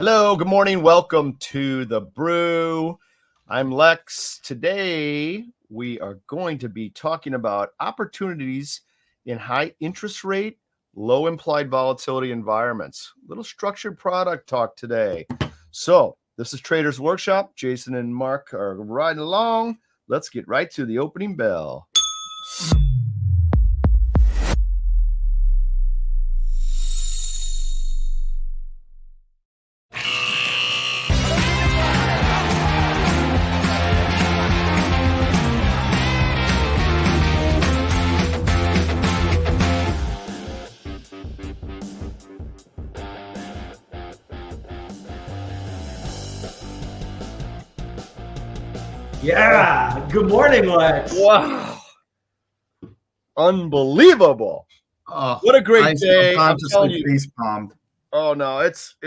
Hello, good morning. Welcome to the Brew. I'm Lex. Today, we are going to be talking about opportunities in high interest rate, low implied volatility environments. Little structured product talk today. So, this is Traders Workshop. Jason and Mark are riding along. Let's get right to the opening bell. Yeah. Good morning, Lex. Wow. Unbelievable. What a great day. I'm telling you. Face palmed. Oh no, it's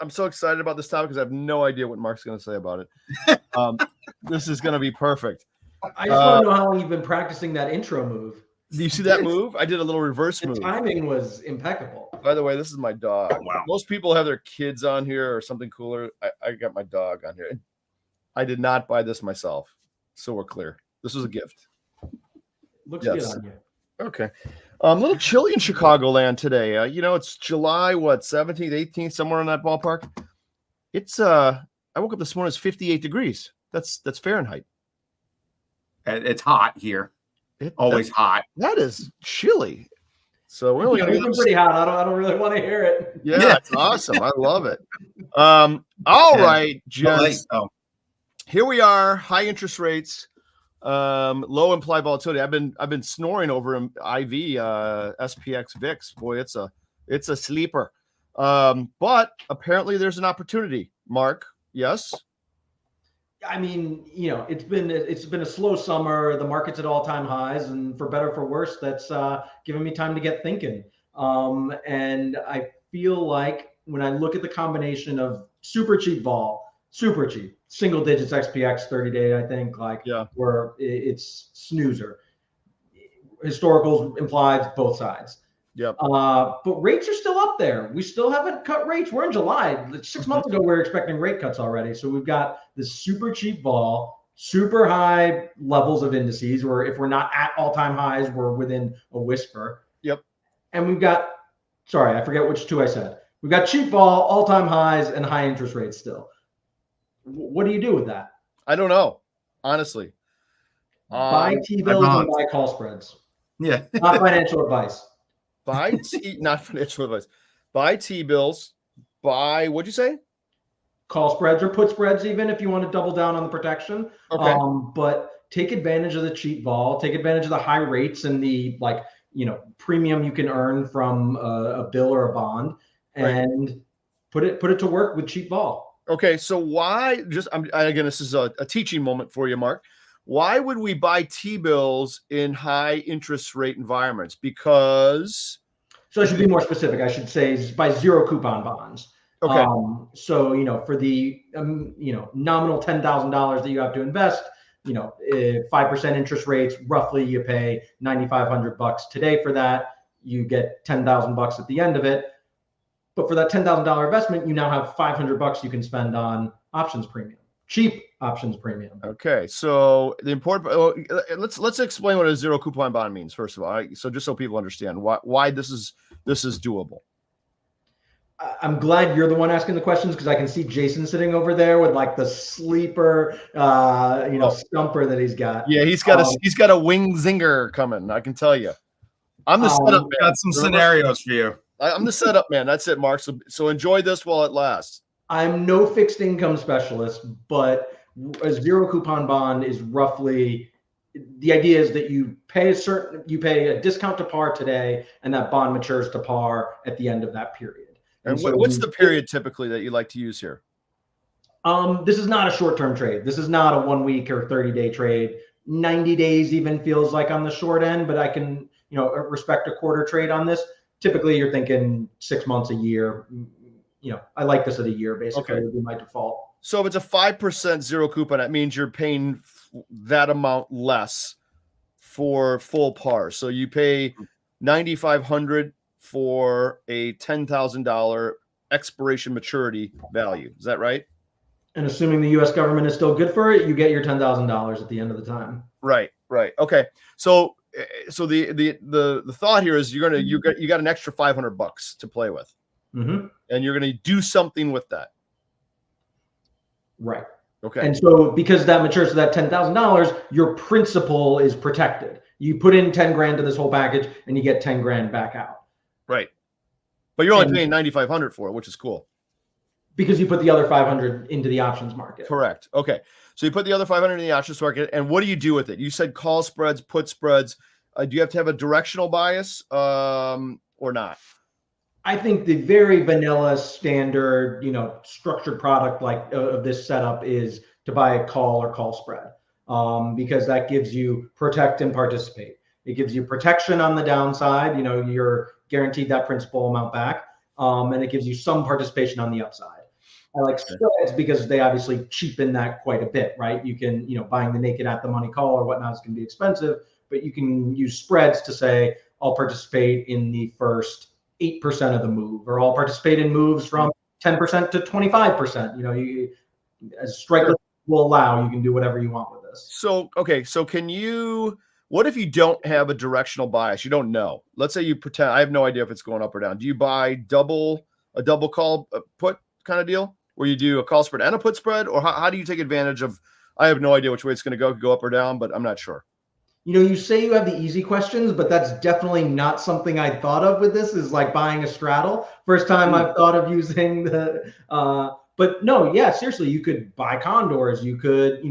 I'm so excited about this topic because I have no idea what Mark's going to say about it. This is going to be perfect. I just want to know how long you've been practicing that intro move. Do you see that move? I did a little reverse The move. timing was impeccable. By the way, this is my dog. Wow. Most people have their kids on here or something cooler. I got my dog on here. I did not buy this myself, so we're clear. This was a gift. Looks Yes. good on you. Okay. A little chilly in Chicagoland today. It's July, 17th, 18th, somewhere in that ballpark. It's I woke up this morning, it's 58 degrees. That's Fahrenheit. It's hot here. Always hot. That is chilly. So we're only It's been pretty hot. I don't really want to hear it. Yeah, it's awesome. I love it. All right, gents. Here we are, high interest rates, low implied volatility. I've been snoring over IV SPX VIX. Boy, it's a sleeper. But apparently there's an opportunity. Mark, yes. I mean, it's been a slow summer. The market's at all-time highs, and for better or for worse, that's given me time to get thinking. And I feel like when I look at the combination of super cheap vol, super cheap, single digits XPX 30-day, I think, where it's snoozer. Historicals, implied, both sides. Yep. But rates are still up there. We still haven't cut rates. We're in July. 6 months ago, we were expecting rate cuts already. So we've got this super cheap vol, super high levels of indices, where if we're not at all-time highs, we're within a whisper. Yep. And we've got, sorry, I forget which two I said. We've got cheap vol, all-time highs, and high interest rates still. What do you do with that? I don't know, honestly. Buy T-bills and buy call spreads. Yeah. Not financial advice. Not financial advice. Buy T-bills. Buy, what'd you say? Call spreads or put spreads, even if you want to double down on the protection. Okay. But take advantage of the cheap vol. Take advantage of the high rates and the premium you can earn from a bill or a bond, and put it to work with cheap vol. Okay, so why? Again, this is a teaching moment for you, Mark. Why would we buy T-bills in high interest rate environments? Because so I should be more specific. I should say buy zero coupon bonds. Okay. So for the nominal $10,000 that you have to invest, 5% interest rates, roughly you pay $9,500 today for that. You get $10,000 at the end of it. But for that $10,000 investment, you now have $500 you can spend on options premium, cheap options premium. Okay, so the important let's explain what a zero coupon bond means first of all. So just so people understand why this is doable. I'm glad you're the one asking the questions, because I can see Jason sitting over there with the sleeper, stumper that he's got. Yeah, he's got a wing zinger coming. I can tell you. I'm the setup man. Got some scenarios for you. I'm the setup man. That's it, Mark. So enjoy this while it lasts. I'm no fixed income specialist, but a zero coupon bond is roughly, the idea is that you pay a discount to par today, and that bond matures to par at the end of that period. And so what's the period typically that you like to use here? This is not a short-term trade. This is not a 1 week or 30-day trade. 90 days even feels like on the short end, but I can, respect a quarter trade on this. Typically, you're thinking 6 months, a year. I like this at a year, basically, would be my default. So if it's a 5% zero coupon, that means you're paying that amount less for full par. So you pay $9,500 for a $10,000 expiration maturity value. Is that right? And assuming the U.S. government is still good for it, you get your $10,000 at the end of the time. Right. Okay. So the thought here is you got an extra $500 to play with, and you're gonna do something with that. Right. Okay. And so because that matures to that $10,000, your principal is protected. You put in 10 grand to this whole package, and you get 10 grand back out. Right. But you're only paying 9,500 for it, which is cool. Because you put the other 500 into the options market. Correct. Okay. So you put the other 500 in the options market, and what do you do with it? You said call spreads, put spreads. Do you have to have a directional bias or not? I think the very vanilla standard, structured product like of this setup is to buy a call or call spread, because that gives you protect and participate. It gives you protection on the downside. You're guaranteed that principal amount back, and it gives you some participation on the upside. I like spreads because they obviously cheapen that quite a bit, right? You can, buying the naked at the money call or whatnot is going to be expensive, but you can use spreads to say, I'll participate in the first 8% of the move, or I'll participate in moves from 10% to 25%. As strike will allow, you can do whatever you want with this. So, okay. So what if you don't have a directional bias? You don't know. Let's say you pretend, I have no idea if it's going up or down. Do you buy a double call put kind of deal where you do a call spread and a put spread? Or how do you take advantage of, I have no idea which way it's going to go up or down, but I'm not sure. You say you have the easy questions, but that's definitely not something I thought of with this, is like buying a straddle. First time I've thought of using but no, yeah, seriously, you could buy condors. You could,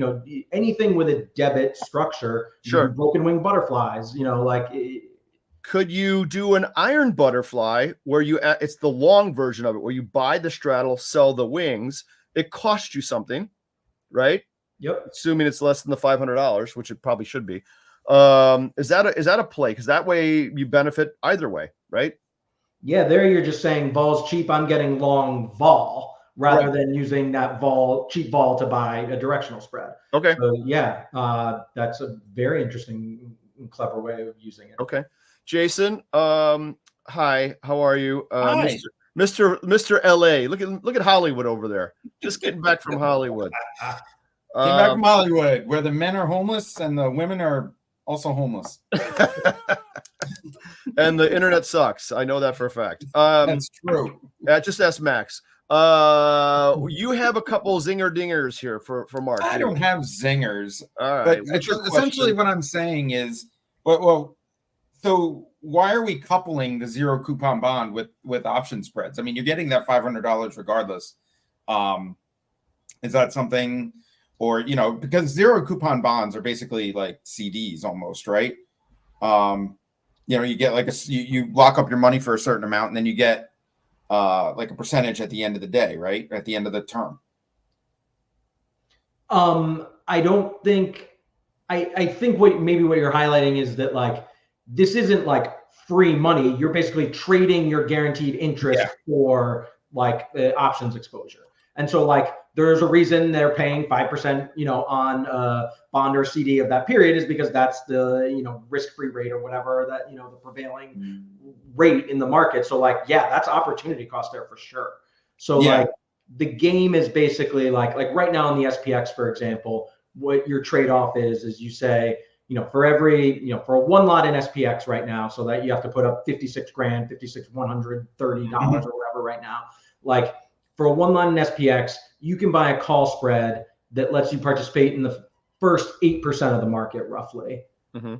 anything with a debit structure. Sure. Broken wing butterflies, Could you do an iron butterfly where it's the long version of it, where you buy the straddle, sell the wings? It costs you something, right? Yep. Assuming it's less than the $500, which it probably should be. Is that a play? Because that way you benefit either way, right? Yeah, there you're just saying vol's cheap, I'm getting long vol, rather than using that cheap vol to buy a directional spread. Okay. So yeah, that's a very interesting and clever way of using it. Okay. Jason, hi, how are you? Hi. Mr. LA. Look at Hollywood over there. Just getting back from Hollywood. Came back from Hollywood, where the men are homeless and the women are also homeless. And the internet sucks. I know that for a fact. That's true. Just ask Max. You have a couple zinger dingers here for Mark. I don't have zingers. All right. But essentially what I'm saying is, so why are we coupling the zero coupon bond with option spreads? I mean, you're getting that $500 regardless. Is that something, or, because zero coupon bonds are basically like CDs almost, right? You get like you lock up your money for a certain amount, and then you get like a percentage at the end of the day, right? At the end of the term. I don't think, I think what you're highlighting is that like, this isn't like free money. You're basically trading your guaranteed interest for like options exposure. And so like, there's a reason they're paying 5%, on a bond or CD of that period, is because that's the, risk-free rate or whatever that, the prevailing rate in the market. So like, yeah, that's opportunity cost there for sure. So like the game is basically like right now in the SPX, for example, what your trade-off is you say, for every, for a one lot in SPX right now, so that you have to put up 56 grand, $130 or whatever right now. Like for a one lot in SPX, you can buy a call spread that lets you participate in the first 8% of the market roughly.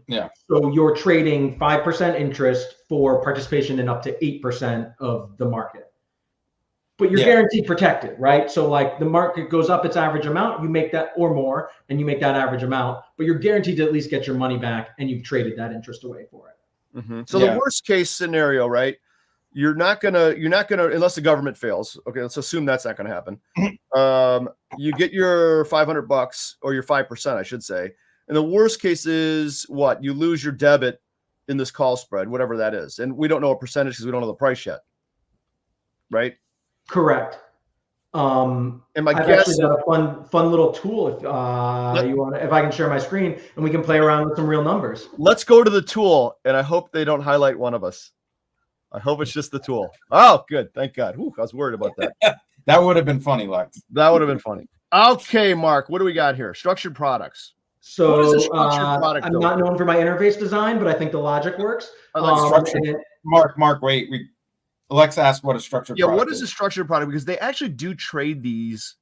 Yeah. So you're trading 5% interest for participation in up to 8% of the market. But you're guaranteed protected, right? So like the market goes up its average amount, you make that or more, and you make that average amount, but you're guaranteed to at least get your money back, and you've traded that interest away for it. So the worst case scenario, right? You're not gonna, unless the government fails. Okay, let's assume that's not gonna happen. You get your $500 or your 5%, I should say. And the worst case is what? You lose your debit in this call spread, whatever that is. And we don't know a percentage because we don't know the price yet. Right? Correct. And my I've guess actually got a fun little tool if you want, if I can share my screen and we can play around with some real numbers. Let's go to the tool, and I hope they don't highlight one of us. I hope it's just the tool. Oh, good. Thank God. Whew, I was worried about that. That would have been funny, Lex. That would have been funny. Okay, Mark, what do we got here? Structured products. What is a So structured product? I'm not known for my interface design, but I think the logic works. I like structured. Mark, wait. Alexa asked what a structured product what is a structured product? Because they actually do trade these,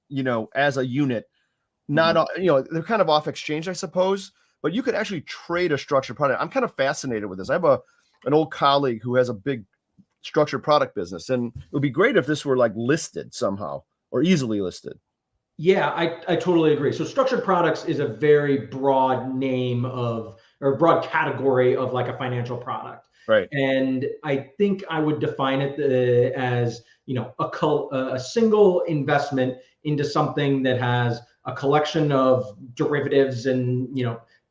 as a unit. Not, they're kind of off exchange, I suppose, but you could actually trade a structured product. I'm kind of fascinated with this. I have an old colleague who has a big structured product business, and it would be great if this were like listed somehow or easily listed. Yeah, I totally agree. So structured products is a very broad name or broad category of like a financial product. Right. And I think I would define it as, a single investment into something that has a collection of derivatives and,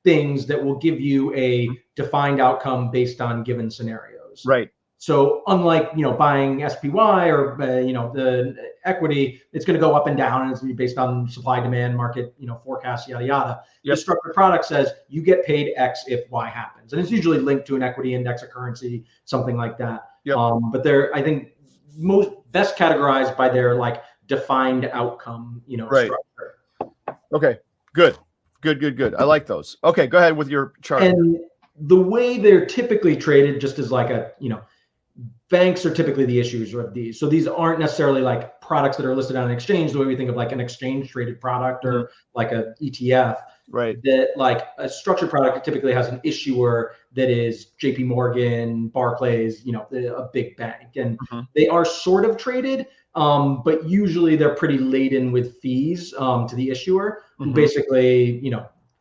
things that will give you a defined outcome based on given scenarios. Right. So unlike, buying SPY or, the equity, it's going to go up and down, and it's going to be based on supply, demand, market, forecasts, yada, yada. Yep. The structured product says you get paid X if Y happens. And it's usually linked to an equity index, a currency, something like that. Yep. But they're, I think, most best categorized by their like defined outcome, right. structure. Okay, good. I like those. Okay, go ahead with your chart. And the way they're typically traded, just as like a, banks are typically the issuers of these. So these aren't necessarily like products that are listed on an exchange the way we think of like an exchange traded product or like a ETF. Right. That like a structured product typically has an issuer that is JP Morgan, Barclays, a big bank. And they are sort of traded, but usually they're pretty laden with fees to the issuer, who basically,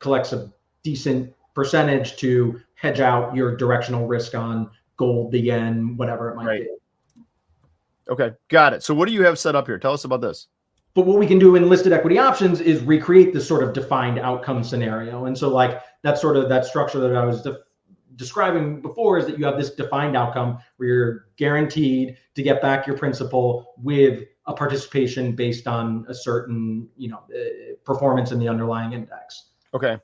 collects a decent percentage to hedge out your directional risk on gold, the yen, whatever it might be. Okay, got it. So what do you have set up here? Tell us about this. But what we can do in listed equity options is recreate this sort of defined outcome scenario. And so like that sort of that structure that I was describing before is that you have this defined outcome where you're guaranteed to get back your principal with a participation based on a certain, performance in the underlying index. Okay.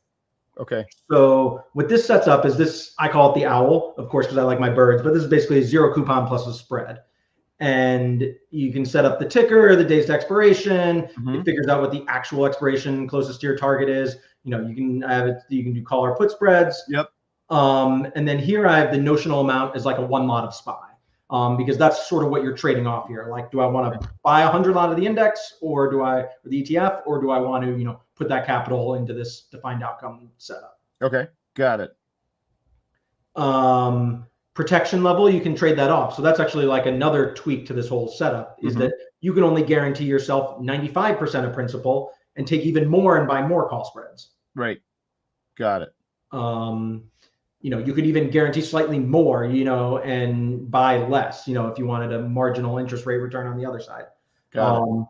So what this sets up is this, I call it the owl, of course, because I like my birds, but this is basically a zero coupon plus a spread. And you can set up the ticker, the days to expiration. It figures out what the actual expiration closest to your target is. You can have it, you can do call or put spreads. Yep. And then here I have the notional amount as like a one lot of SPY, because that's sort of what you're trading off here. Like, do I want to buy 100 lot of the index or the ETF, or do I want to, put that capital into this defined outcome setup? Okay. Got it. Protection level, you can trade that off. So that's actually like another tweak to this whole setup is that you can only guarantee yourself 95% of principal and take even more and buy more call spreads. Right. Got it. You could even guarantee slightly more, and buy less, if you wanted a marginal interest rate return on the other side. Got it.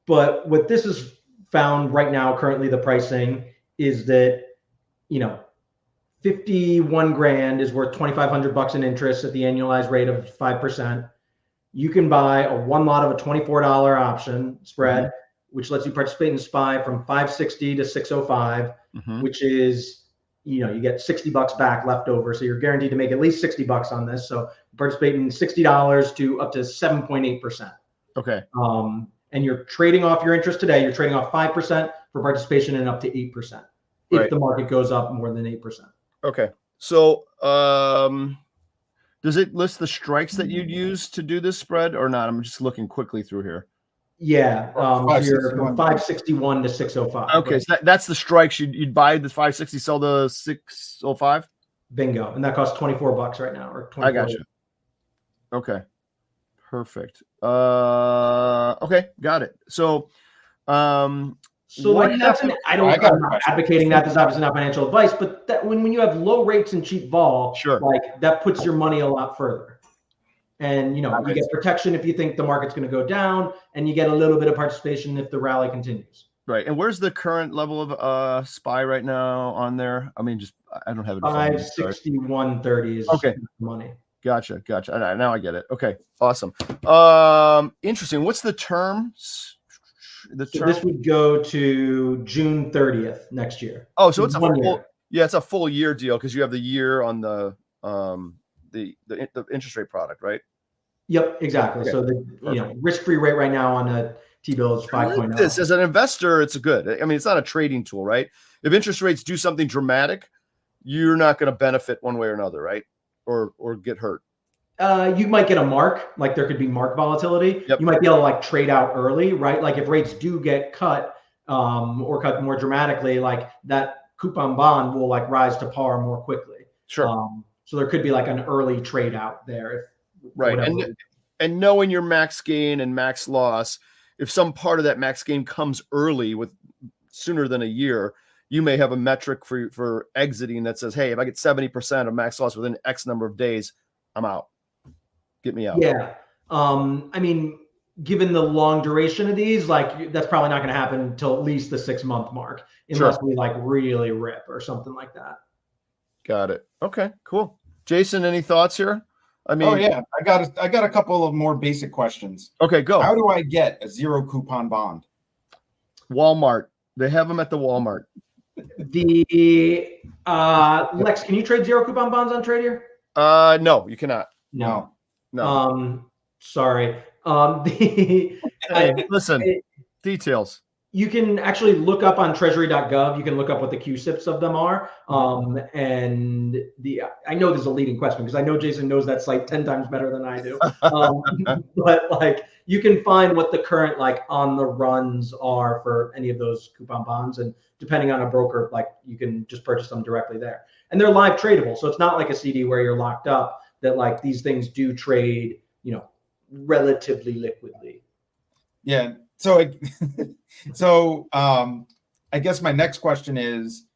But what this is found right now, currently the pricing is that, 51 grand is worth $2,500 in interest at the annualized rate of 5%. You can buy a one lot of a $24 option spread, which lets you participate in SPY from 560 to 605, which is, you get $60 back left over. So you're guaranteed to make at least $60 on this. So participate in $60 to up to 7.8%. Okay. And you're trading off your interest today. You're trading off 5% for participation and up to 8% if the market goes up more than 8%. Okay. So does it list the strikes that you'd use to do this spread or not? I'm just looking quickly through here. Yeah. You're from 561 to 605. Okay. So that's the strikes. You'd buy the 560, sell the 605? Bingo. And that costs $24 right now. Or $24. I got you. Okay. Perfect. Okay. Got it. So, I'm not advocating that. This is obviously not financial advice, but that when you have low rates and cheap vol, like that puts your money a lot further. And you get protection if you think the market's going to go down, and you get a little bit of participation if the rally continues. Right. And where's the current level of SPY right now on there? I mean, I don't have it. 561.30 is money. Gotcha. Now I get it. Okay. Awesome. Interesting. What's the term? This would go to June 30th next year. Oh, so it's a full year. Yeah, it's a full year deal because you have the year on the the interest rate product, right? Yep, exactly. Okay, So the risk-free rate right now on a T-bill is I like 5.0. this as an investor. It's good. I mean, it's not a trading tool, right? If interest rates do something dramatic, you're not going to benefit one way or another, right? Or get hurt. You might get a mark, like there could be mark volatility. Yep. You might be able to like trade out early, right? Like if rates do get cut or cut more dramatically, like that coupon bond will like rise to par more quickly. Sure. So there could be like an early trade out there. Right. And knowing your max gain and max loss, if some part of that max gain comes early with sooner than a year, you may have a metric for exiting that says, hey, if I get 70% of max loss within X number of days, I'm out. Get me out. Yeah. I mean, given the long duration of these, like that's probably not going to happen until at least the 6-month mark, unless we like really rip or something like that. Got it. Okay, cool. Jason, any thoughts here? I mean, oh yeah, I got a couple of more basic questions. Okay, go. How do I get a zero coupon bond? Walmart. They have them at the Walmart. Lex, can you trade zero coupon bonds on Tradier? No, you cannot. No. Sorry. Listen, details. You can actually look up on treasury.gov. You can look up what the QSIPs of them are. And I know this is a leading question because I know Jason knows that site 10 times better than I do. But like you can find what the current like on the runs are for any of those coupon bonds. And depending on a broker, like you can just purchase them directly there. And they're live tradable. So it's not like a CD where you're locked up, that like these things do trade, relatively liquidly. Yeah. So I guess my next question is,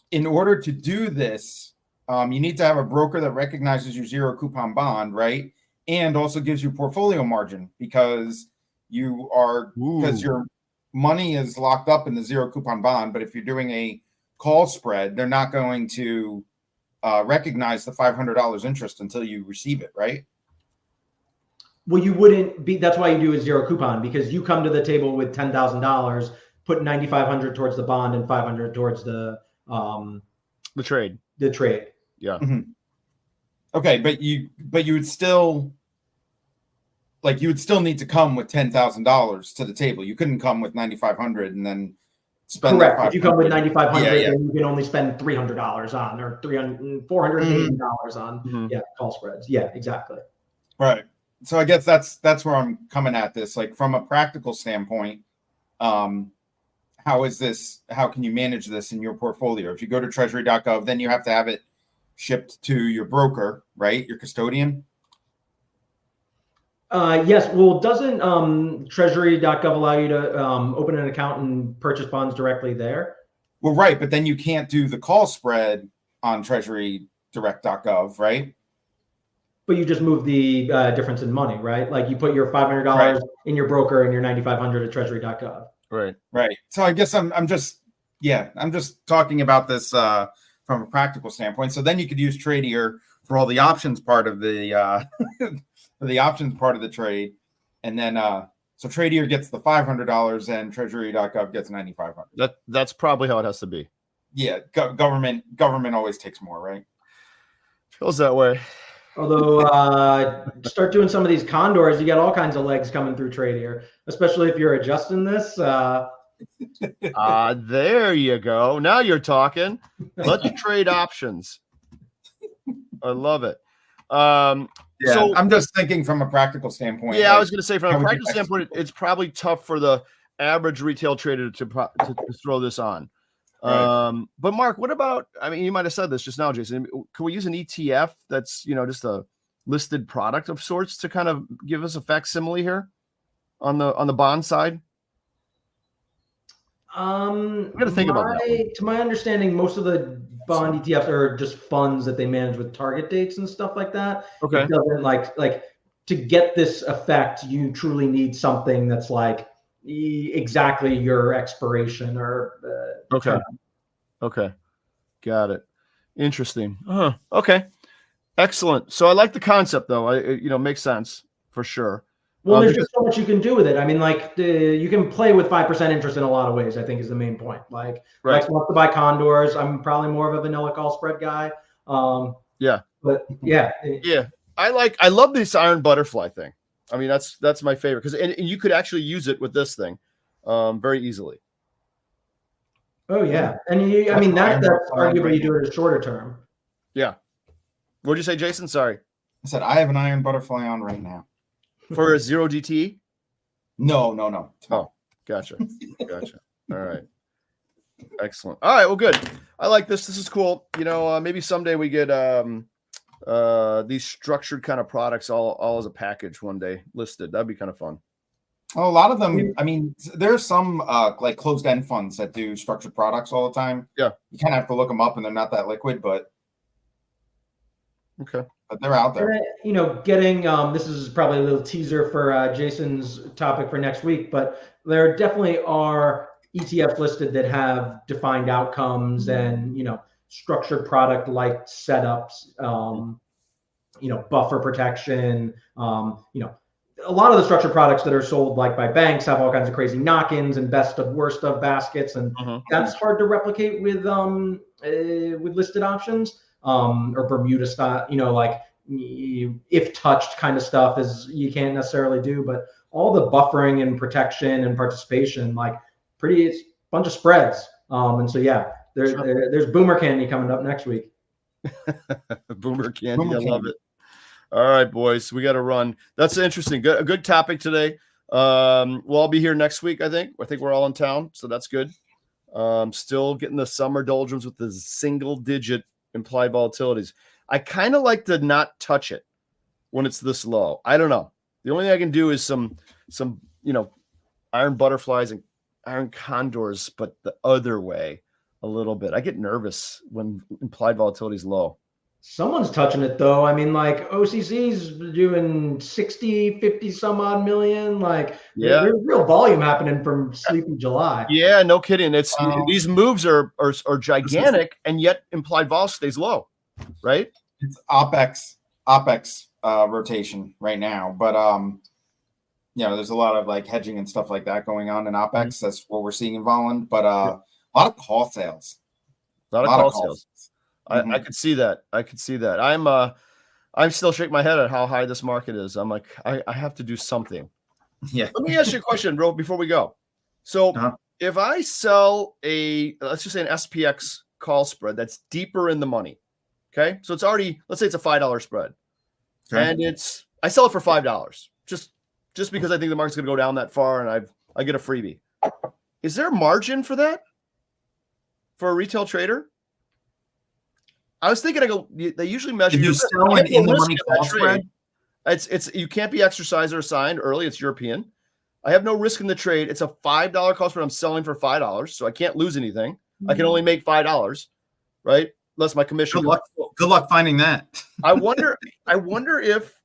in order to do this, you need to have a broker that recognizes your zero coupon bond, right? And also gives you portfolio margin because your money is locked up in the zero coupon bond. But if you're doing a call spread, they're not going to recognize the $500 interest until you receive it, right? Well, you wouldn't be. That's why you do a zero coupon, because you come to the table with $10,000, put $9,500 towards the bond and $500 towards the trade. The trade. Yeah. Mm-hmm. Okay, but you would still need to come with $10,000 to the table. You couldn't come with $9,500 and then spend. Correct. If you come with $9,500, then you can only spend $300 on, or $480 on. Yeah, call spreads. Yeah, exactly. Right. So I guess that's where I'm coming at this. Like from a practical standpoint, how can you manage this in your portfolio? If you go to treasury.gov, then you have to have it shipped to your broker, right? Your custodian. Yes. Well, doesn't treasury.gov allow you to open an account and purchase bonds directly there? Well, right. But then you can't do the call spread on treasurydirect.gov, right? But you just move the difference in money, right? Like you put your $500 in your broker and your $9,500 at treasury.gov. Right. So I guess I'm just talking about this from a practical standpoint. So then you could use Tradier for all the options part of the for the options part of the trade, and then so Tradier gets the $500 and treasury.gov gets $9,500. That's probably how it has to be. Yeah, government always takes more, right? Feels that way. Although start doing some of these condors, you got all kinds of legs coming through Tradier, especially if you're adjusting this. There you go. Now you're talking. Let's trade options. I love it. Yeah, so I'm just thinking from a practical standpoint. Yeah, I was going to say from a practical standpoint, it's probably tough for the average retail trader to throw this on. Right. But Mark, what about? I mean, you might have said this just now, Jason. Can we use an ETF that's just a listed product of sorts to kind of give us a facsimile here on the bond side? I got to think about that. To my understanding, most of the bond ETFs are just funds that they manage with target dates and stuff like that. Okay. It doesn't like to get this effect, you truly need something that's like exactly your expiration or okay. term. Okay. Got it. Interesting. Okay. Excellent. So I like the concept though. It makes sense for sure. Well, there's just so much you can do with it. I mean, like you can play with 5% interest in a lot of ways, I think is the main point. Like Lex wants to buy condors. I'm probably more of a vanilla call spread guy. Yeah. But yeah. Yeah. I love this iron butterfly thing. I mean, that's my favorite because and you could actually use it with this thing very easily. Oh yeah. And I mean that's arguably you do it a shorter term. Yeah. What'd you say, Jason? Sorry. I said I have an iron butterfly on right now. For a 0 DTE? No. Oh, gotcha. All right. Excellent. All right. Well, good. I like this. This is cool. Maybe someday we get these structured kind of products all as a package one day listed. That'd be kind of fun. Oh, a lot of them. I mean, there's some like closed-end funds that do structured products all the time. Yeah. You kind of have to look them up, and they're not that liquid, but okay. But they're out there. Getting this is probably a little teaser for Jason's topic for next week, but there definitely are ETFs listed that have defined outcomes and structured product like setups, buffer protection, a lot of the structured products that are sold like by banks have all kinds of crazy knock-ins and best of worst of baskets, and that's hard to replicate with listed options or Bermuda style. If touched kind of stuff is you can't necessarily do, but all the buffering and protection and participation, it's a bunch of spreads. And so there's boomer candy coming up next week. Boomer candy, I love it. All right, boys, we got to run. That's interesting. A good topic today. We'll all be here next week, I think. I think we're all in town, so that's good. Still getting the summer doldrums with the single-digit implied volatilities. I kind of like to not touch it when it's this low. I don't know. The only thing I can do is some iron butterflies and iron condors, but the other way a little bit. I get nervous when implied volatility is low. Someone's touching it though. I mean, OCC's doing 60, 50 some odd million. There's real volume happening from Sleepy July. Yeah, no kidding. It's these moves are gigantic, and yet implied vol stays low, right? It's OPEX rotation right now, but there's a lot of hedging and stuff like that going on in OPEX. Mm-hmm. That's what we're seeing in Volin, but a lot of call sales. A lot of call sales. I could see that. I'm still shaking my head at how high this market is. I'm like, I have to do something. Yeah. Let me ask you a question, bro, before we go. So if I sell let's just say an SPX call spread that's deeper in the money, okay? So it's already, let's say it's a $5 spread. Okay. And I sell it for $5 just because I think the market's going to go down that far and I get a freebie. Is there a margin for that? For a retail trader? I was thinking, they usually measure. If you sell it in the money call spread, it's you can't be exercised or assigned early. It's European. I have no risk in the trade. It's a $5 call spread. I'm selling for $5, so I can't lose anything. I can only make $5, right? Less my commission. Good luck finding that. I wonder if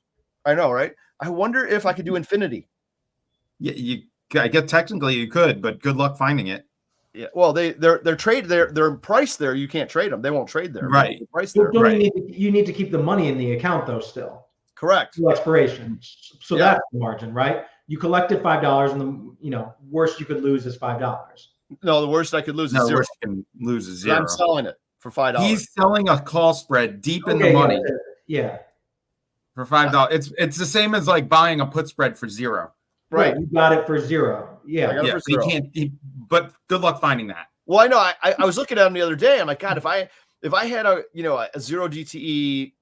I know, right? I wonder if I could do infinity. Yeah, I guess technically you could, but good luck finding it. Yeah, well, they're priced there. You can't trade them. They won't trade there. Right. Price there. Right. You need to keep the money in the account though. Still. Correct. To expiration. So that's the margin, right? You collected $5, and the worst you could lose is $5. No, the worst I could lose is $0. zero. Worst you can lose is zero. I'm selling it for $5. He's selling a call spread deep in the money. Yeah. For $5, it's the same as buying a put spread for $0. Right. You got it for $0. Yeah. For $0. He can't. But good luck finding that. Well, I know. I was looking at him the other day. I'm like, God, if I had a 0 DTE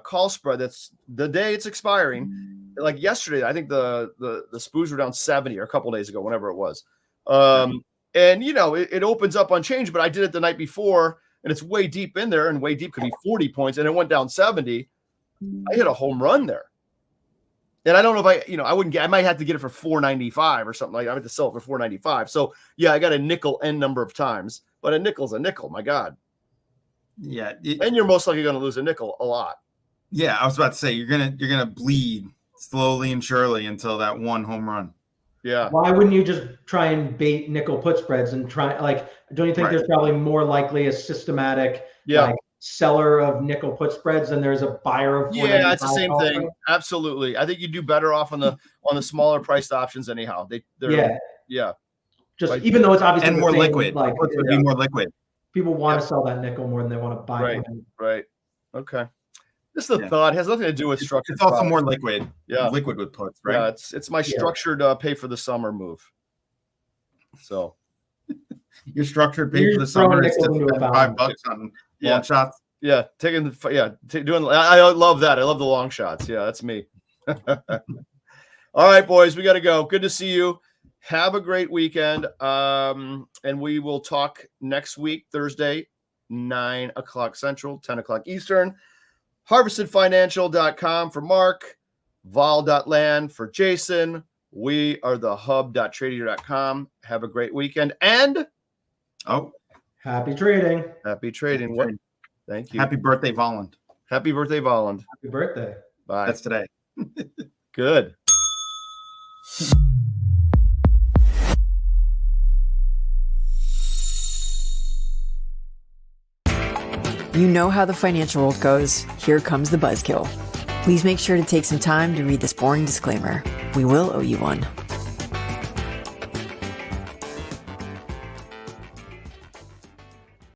call spread that's the day it's expiring, like yesterday, I think the SPOOs were down 70 or a couple of days ago, whenever it was. And it opens up unchanged, but I did it the night before, and it's way deep in there, and way deep could be 40 points, and it went down 70. I hit a home run there. And I don't know if I might have to get it for $4.95 or something like that. I have to sell it for $4.95. So yeah, I got a nickel n number of times, but a nickel's a nickel. My God. Yeah. And you're most likely going to lose a nickel a lot. Yeah. I was about to say, you're going to bleed slowly and surely until that one home run. Yeah. Why wouldn't you just try and bait nickel put spreads and try, don't you think there's probably more likely a systematic, seller of nickel put spreads than there's a buyer of it's the same thing. Absolutely. I think you do better off on the smaller priced options anyhow. Just even though it's obviously and more liquid, be more liquid. People want to sell that nickel more than they want to buy it. Right. Okay. Just the Yeah. thought. It has nothing to do with structured. It's also products. more liquid. Yeah. Liquid with puts, right? Yeah, it's my structured pay for the summer move. So Your structured pay You're for the just throwing summer is to nickels into a spend fountain. $5 on Yeah. long shots. yeah, doing. I love that. I love the long shots. Yeah, that's me. All right, boys, we got to go. Good to see you. Have a great weekend. And we will talk next week, Thursday, 9 o'clock Central, 10 o'clock Eastern. HarvestedFinancial.com for Mark, vol.land for Jason. We are the hub.tradier.com. Have a great weekend and Happy trading. happy trading. What? Thank you. Happy birthday, Volland. Happy birthday, Volland. Happy birthday. Bye. That's today. Good. You know how the financial world goes. Here comes the buzzkill. Please make sure to take some time to read this boring disclaimer. We will owe you one.